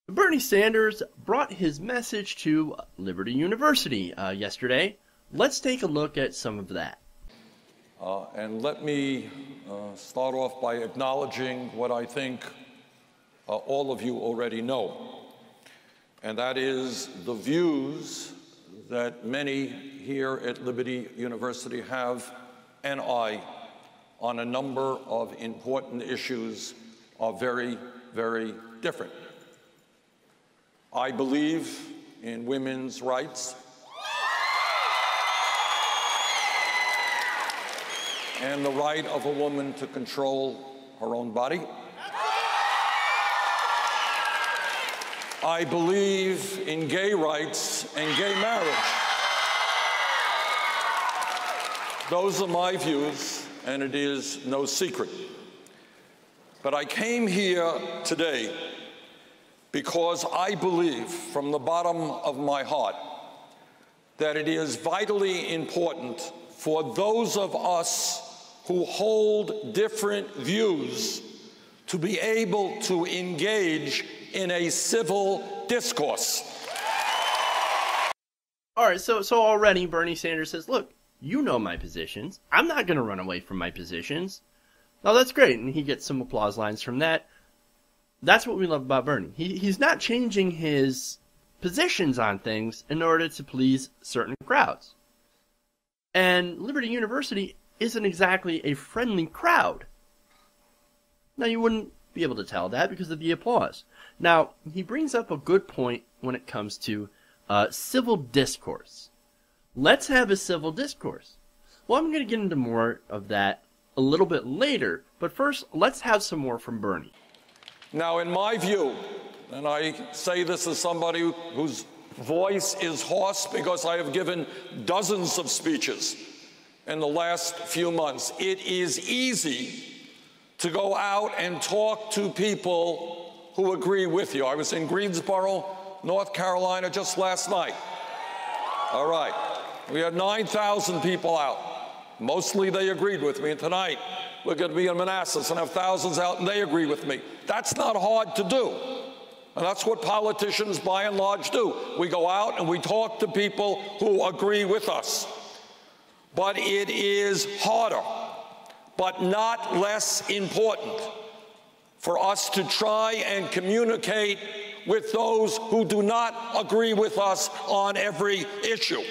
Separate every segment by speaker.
Speaker 1: Bernie Sanders brought his message to Liberty University yesterday. Let's take a look at some of that.
Speaker 2: And let me start off by acknowledging what I think all of you already know, and that is the views that many here at Liberty University have, and I, on a number of important issues are very, very different. I believe in women's rights and the right of a woman to control her own body. I believe in gay rights and gay marriage. Those are my views, and it is no secret. But I came here today because I believe from the bottom of my heart that it is vitally important for those of us who hold different views to be able to engage in a civil discourse.
Speaker 1: All right, so already Bernie Sanders says, look, you know my positions. I'm not going to run away from my positions. Now, that's great, and he gets some applause lines from that. That's what we love about Bernie. He's not changing his positions on things in order to please certain crowds. And Liberty University isn't exactly a friendly crowd. Now, you wouldn't be able to tell that because of the applause. Now, he brings up a good point when it comes to civil discourse. Let's have a civil discourse. Well, I'm going to get into more of that a little bit later, but first, let's have some more from Bernie.
Speaker 2: Now, in my view, and I say this as somebody whose voice is hoarse because I have given dozens of speeches in the last few months, it is easy to go out and talk to people who agree with you. I was in Greensboro, North Carolina just last night. All right. We had 9,000 people out. Mostly they agreed with me. And tonight, we're going to be in Manassas and have thousands out, and they agree with me. That's not hard to do. And that's what politicians, by and large, do. We go out and we talk to people who agree with us. But it is harder, but not less important, for us to try and communicate with those who do not agree with us on every issue.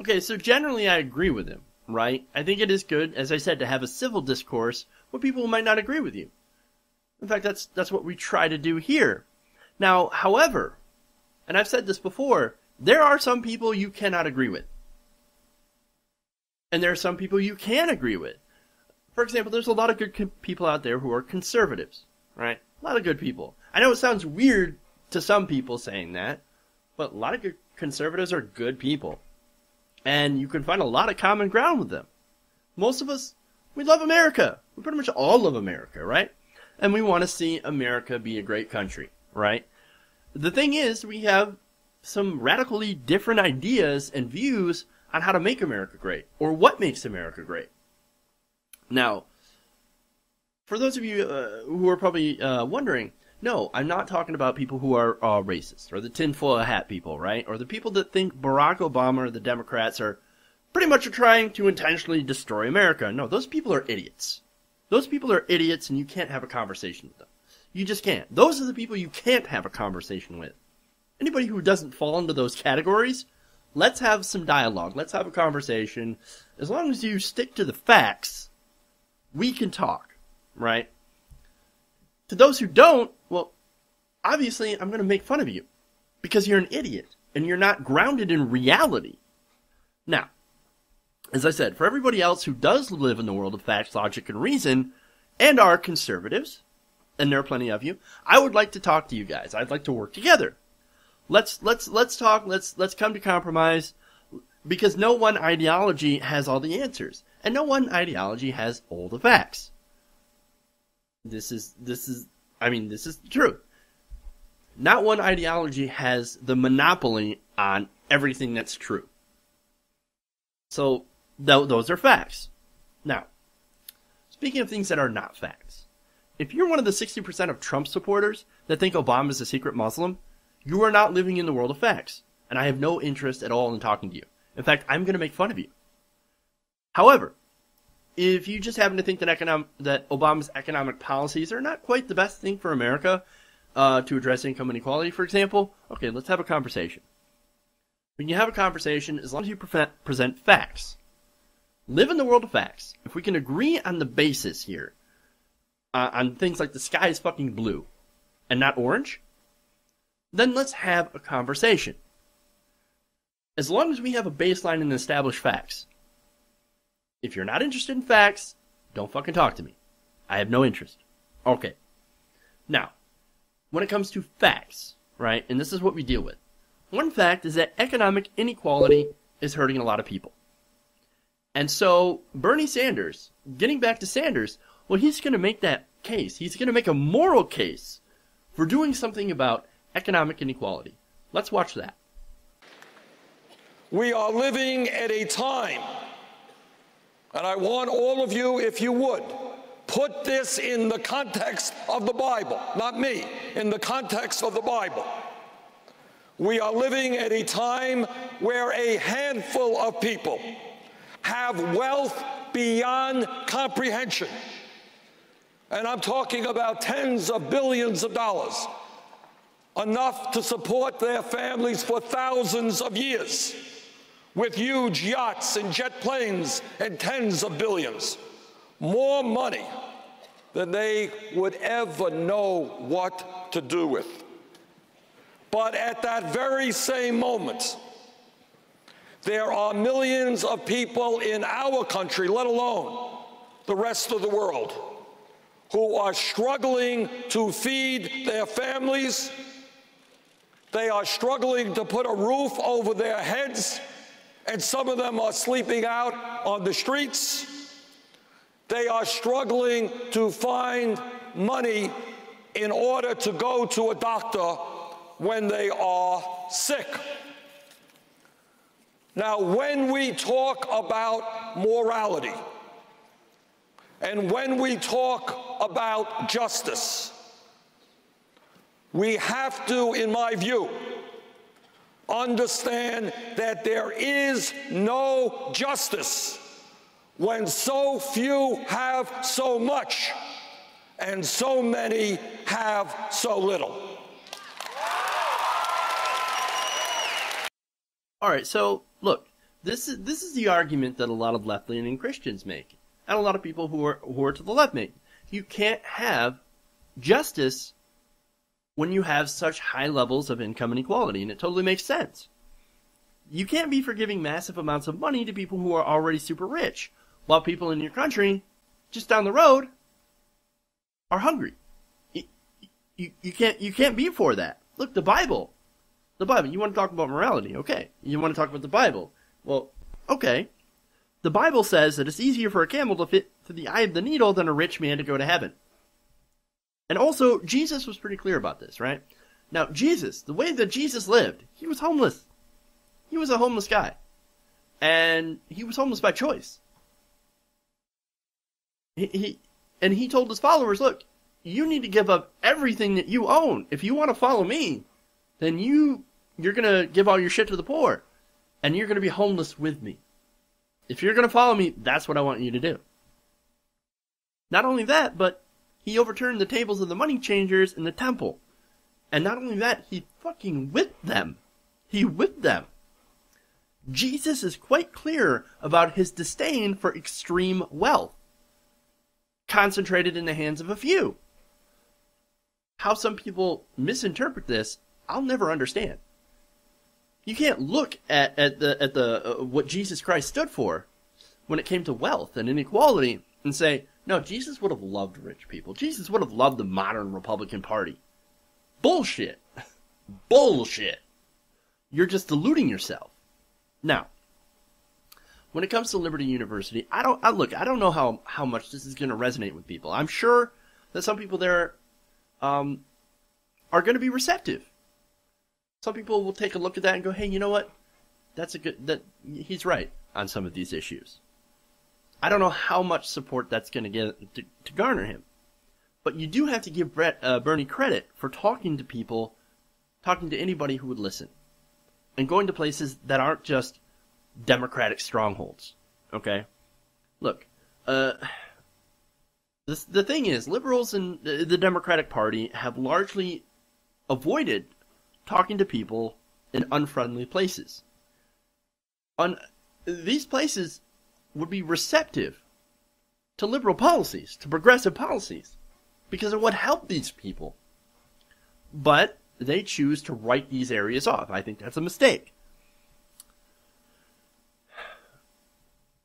Speaker 1: Okay, so generally I agree with him, right? I think it is good, as I said, to have a civil discourse with people who might not agree with you. In fact, that's what we try to do here. Now, however, and I've said this before, there are some people you cannot agree with. And there are some people you can agree with. For example, there's a lot of good people out there who are conservatives, right? A lot of good people. I know it sounds weird to some people saying that, but a lot of good conservatives are good people. And you can find a lot of common ground with them. Most of us, we love America. We pretty much all love America, right? And we want to see America be a great country, right? The thing is, we have some radically different ideas and views on how to make America great, or what makes America great. Now, for those of you who are probably wondering, no, I'm not talking about people who are racist, or the tinfoil hat people, right? Or the people that think Barack Obama or the Democrats are pretty much trying to intentionally destroy America. No, those people are idiots. Those people are idiots, and you can't have a conversation with them. You just can't. Those are the people you can't have a conversation with. Anybody who doesn't fall into those categories, let's have some dialogue. Let's have a conversation. As long as you stick to the facts, we can talk, right? To those who don't, well, obviously I'm going to make fun of you because you're an idiot and you're not grounded in reality. Now, as I said, for everybody else who does live in the world of facts, logic, and reason, and are conservatives, and there are plenty of you, I would like to talk to you guys. I'd like to work together. Let's talk. Let's come to compromise, because no one ideology has all the answers, and no one ideology has all the facts. This is the truth. Not one ideology has the monopoly on everything that's true. So, those are facts. Now, speaking of things that are not facts, if you're one of the 60% of Trump supporters that think Obama is a secret Muslim, you are not living in the world of facts. And I have no interest at all in talking to you. In fact, I'm going to make fun of you. However, if you just happen to think that Obama's economic policies are not quite the best thing for America to address income inequality, for example, okay, let's have a conversation. When you have a conversation, as long as you present facts, live in the world of facts. If we can agree on the basis here, on things like the sky is fucking blue and not orange, then let's have a conversation. As long as we have a baseline and established facts. If you're not interested in facts, don't fucking talk to me. I have no interest. Okay. Now, when it comes to facts, right, and this is what we deal with. One fact is that economic inequality is hurting a lot of people. And so, Bernie Sanders, getting back to Sanders, well, he's going to make that case. He's going to make a moral case for doing something about economic inequality. Let's watch that.
Speaker 2: We are living at a time, and I want all of you, if you would, put this in the context of the Bible, not me, in the context of the Bible. We are living at a time where a handful of people have wealth beyond comprehension. And I'm talking about tens of billions of dollars, enough to support their families for thousands of years, with huge yachts and jet planes and tens of billions. More money than they would ever know what to do with. But at that very same moment, there are millions of people in our country, let alone the rest of the world, who are struggling to feed their families. They are struggling to put a roof over their heads, and some of them are sleeping out on the streets. They are struggling to find money in order to go to a doctor when they are sick. Now, when we talk about morality, and when we talk about justice, we have to, in my view, understand that there is no justice when so few have so much and so many have so little.
Speaker 1: All right, so look, this is the argument that a lot of left-leaning Christians make, and a lot of people who are to the left make. You can't have justice when you have such high levels of income inequality, and it totally makes sense. You can't be for giving massive amounts of money to people who are already super rich, while people in your country, just down the road, are hungry. You can't be for that. Look, the Bible, you want to talk about morality, okay. You want to talk about the Bible, well, okay. The Bible says that it's easier for a camel to fit through the eye of the needle than a rich man to go to heaven. And also, Jesus was pretty clear about this, right? Now, Jesus, the way that Jesus lived, he was homeless. He was a homeless guy. And he was homeless by choice. He told his followers, look, you need to give up everything that you own. If you want to follow me, then you're going to give all your shit to the poor. And you're going to be homeless with me. If you're going to follow me, that's what I want you to do. Not only that, but he overturned the tables of the money changers in the temple. And not only that, he fucking whipped them. He whipped them. Jesus is quite clear about his disdain for extreme wealth, concentrated in the hands of a few. How some people misinterpret this, I'll never understand. You can't look at what Jesus Christ stood for when it came to wealth and inequality and say, no, Jesus would have loved rich people. Jesus would have loved the modern Republican Party. Bullshit. Bullshit. You're just deluding yourself. Now, when it comes to Liberty University, I don't know how much this is going to resonate with people. I'm sure that some people there are going to be receptive. Some people will take a look at that and go, hey, you know what? He's right on some of these issues. I don't know how much support that's going to get to garner him. But you do have to give Bernie credit for talking to people, talking to anybody who would listen, and going to places that aren't just Democratic strongholds. Okay? Look, the thing is, liberals and the Democratic Party have largely avoided talking to people in unfriendly places. These places would be receptive to liberal policies, to progressive policies, because it would help these people. But they choose to write these areas off. I think that's a mistake.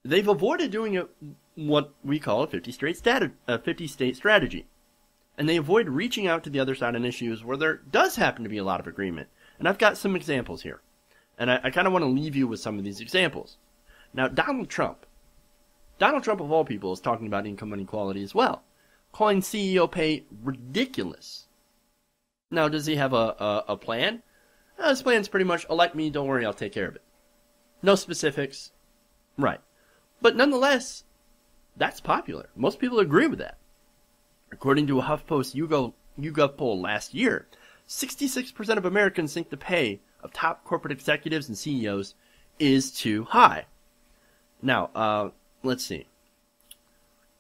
Speaker 1: They've avoided doing what we call a 50-state strategy. And they avoid reaching out to the other side on issues where there does happen to be a lot of agreement. And I've got some examples here. And I kind of want to leave you with some of these examples. Now, Donald Trump of all people is talking about income inequality as well, calling CEO pay ridiculous. Now, does he have a plan? His plan's pretty much, elect me, don't worry, I'll take care of it. No specifics. Right. But nonetheless, that's popular. Most people agree with that. According to a HuffPost YouGov poll last year, 66% of Americans think the pay of top corporate executives and CEOs is too high. Now, let's see.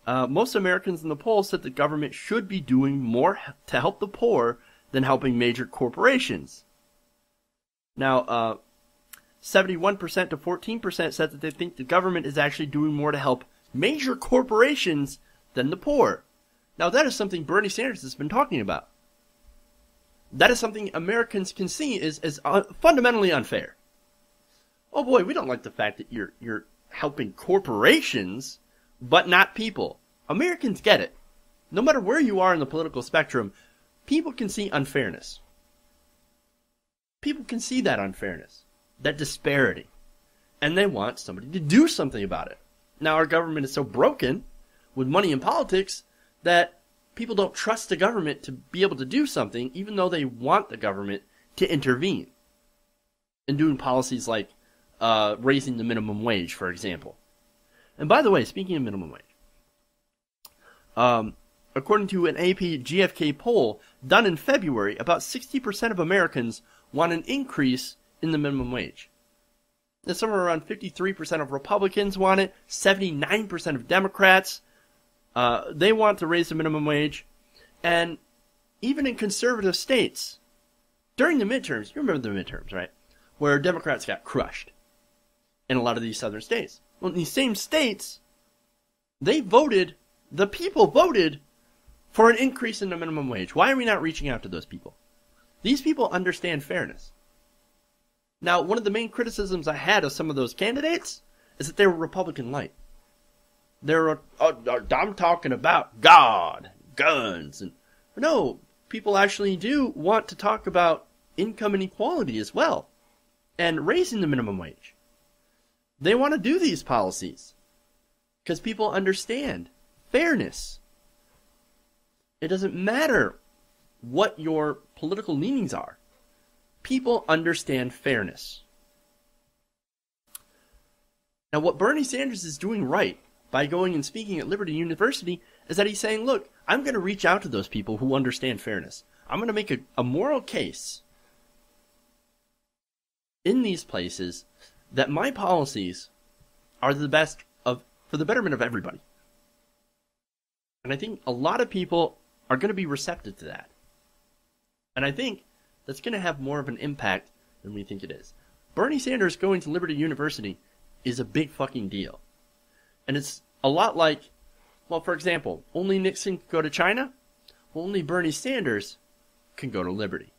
Speaker 1: Most Americans in the poll said the government should be doing more to help the poor than helping major corporations. Now, 71% to 14% said that they think the government is actually doing more to help major corporations than the poor. Now, that is something Bernie Sanders has been talking about. That is something Americans can see is fundamentally unfair. Oh boy, we don't like the fact that you're helping corporations, but not people. Americans get it. No matter where you are in the political spectrum, people can see unfairness. People can see that unfairness, that disparity, and they want somebody to do something about it. Now, our government is so broken with money in politics that people don't trust the government to be able to do something, even though they want the government to intervene in doing policies like raising the minimum wage, for example. And by the way, speaking of minimum wage, according to an AP GFK poll done in February, about 60% of Americans want an increase in the minimum wage. And somewhere around 53% of Republicans want it, 79% of Democrats, they want to raise the minimum wage. And even in conservative states, during the midterms, you remember the midterms, right? Where Democrats got crushed in a lot of these southern states. Well, in these same states, the people voted for an increase in the minimum wage. Why are we not reaching out to those people? These people understand fairness. Now, one of the main criticisms I had of some of those candidates is that they were Republican light. I'm talking about God, guns, and no, people actually do want to talk about income inequality as well, and raising the minimum wage. They want to do these policies because people understand fairness. It doesn't matter what your political leanings are. People understand fairness. Now, what Bernie Sanders is doing right by going and speaking at Liberty University is that he's saying, look, I'm going to reach out to those people who understand fairness. I'm going to make a moral case in these places that my policies are the best for the betterment of everybody. And I think a lot of people are going to be receptive to that. And I think that's going to have more of an impact than we think it is. Bernie Sanders going to Liberty University is a big fucking deal. And it's a lot like, well, for example, only Nixon could go to China. Well, only Bernie Sanders can go to Liberty.